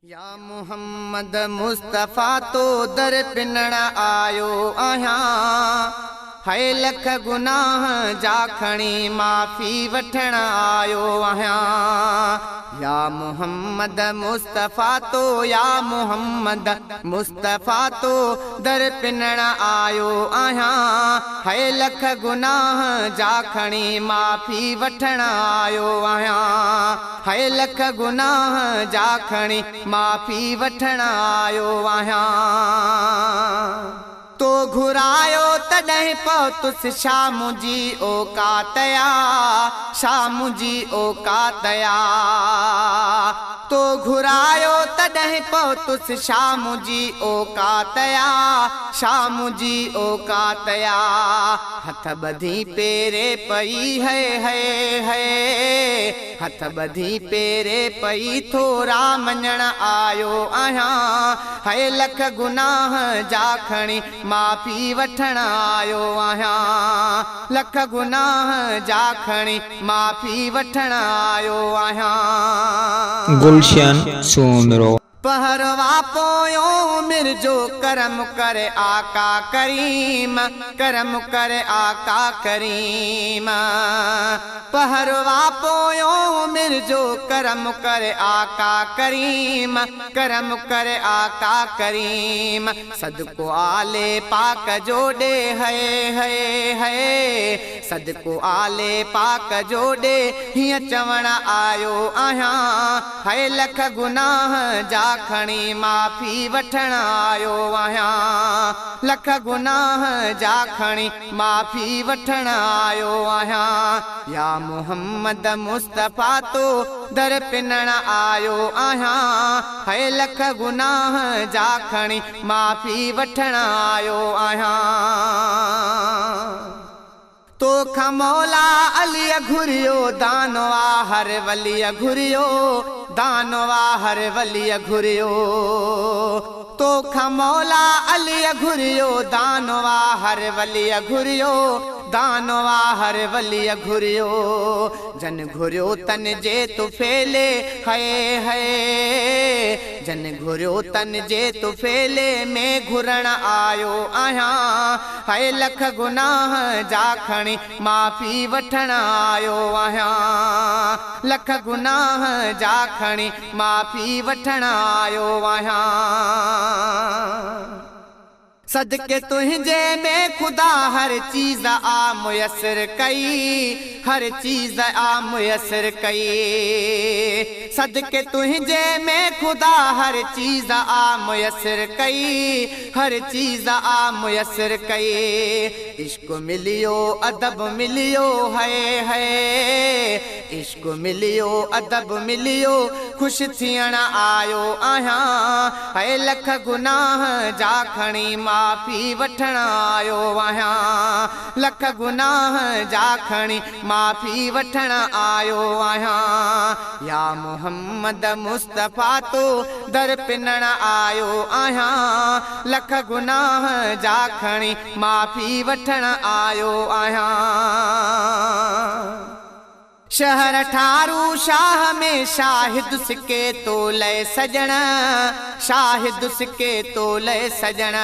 या मुहम्मद मुस्तफ़ा तो दर पिनण आयो आहियां, है लख गुनाह जा खणी माफ़ी वठण आयो आहियां। या मुहम्मद मुस्तफ़ा तो, या मुहम्मद मुस्तफ़ा तो दर पिनण आयो आहियां, है लख गुनाह जा खणी माफ़ी वठण आयो आहियां, है लख गुनाह जा खणी माफ़ी वठण आयो आहियां। तो घुरायो तॾहिं पहुतुस शाम जी औकातया, शाम जी औकातया। तो घुरायो तॾहिं पहुतुस शाम जी औकातया, शाम जी औकातया। हथ ॿधी पेरे पई है, हथ ॿधी पेरे पई थोरा मञण आयो आहियां, है लख गुनाह जा खणी माफ़ी वठण आयो आहियां, लख गुनाह जा खणी माफ़ी वठण आयो आहियां। गुलशन सोमरो पहरवा पोयो मिर जो करम करे आका करीम, करम करे आका करीम। पहरवा पोयो मिर जो करम करे आका करीम, करम करे आका करीम। सदको आले पाक जोड़े है, सदको आले पाक जोड़े हिय चवण आयो आहियां, है लख गुनाह जा खणी माफ़ी वठण आयो आहियां, लख गुनाह जा खणी माफ़ी वठण आयो आहियां। या मुहम्मद मुस्तफ़ा तो दर पिनण आयो आहियां, है लख गुनाह जा खणी माफ़ी वठण आयो आहियां। तो खमौला अली घुरियो दानवा हर वली घुरियो, दानवा हर वली घुरियो। तो खमौला अली घुरियो दानवा हर वली घुरियो, दानवा हर वली घुरियो। जन घुरियो तन जे तु फेले है, जन घुरियो तन जे तु फेले में घुरण आयो आहियां, है लख गुनाह जा खणी माफ़ी वठण आयो आहियां, लख गुनाह जा खणी माफ़ी वठण आयो आहियां। सदके तुझे में खुदा हर चीज़ आ मुयसर कई, हर चीज़ आ मुयसर कई। सदके तुझे में खुदा हर चीज़ आ मुयसर कई, हर चीज़ आ मुयसर कई। इश्क मिलियो अदब मिलियो है, इश्क मिलियो अदब मिलियो खुश थियण आयो आहियां, है लख गुनाह जा खणी माफ़ी वठण आयो आहियां, लख गुनाह जा खणी माफ़ी वठण आयो आहियां। या मुहम्मद मुस्तफ़ा तो दर पिनण आयो आहियां, लख गुनाह जा खणी माफ़ी वठण आयो आहियां। शहर ठारू शाह में शाहिद सिके तो लय सजण, शाहिद सिके तो लय सजण।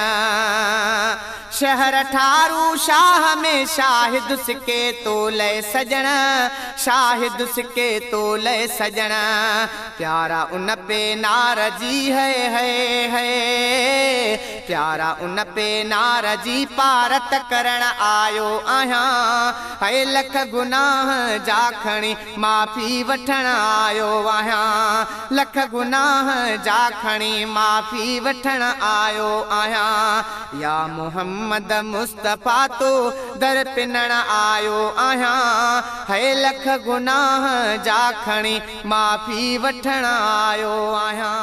शहर ठारू शाह में शाहिद सिके तो लय सजण, शाहिद सिके तो लय सजण। प्यारा उन पे नारजी है, प्यारा उन पे नारजी पारत करण आयो आहियां, है लख गुनाह जा खणी माफ़ी वठण आयो आहियां, लख गुनाह जा खणी माफ़ी वठण आयो आहियां। या मुहम्मद मुस्तफ़ा तो दर पिनण आयो आहियां, है लख गुनाह जा खणी माफ़ी वठण आयो आहियां।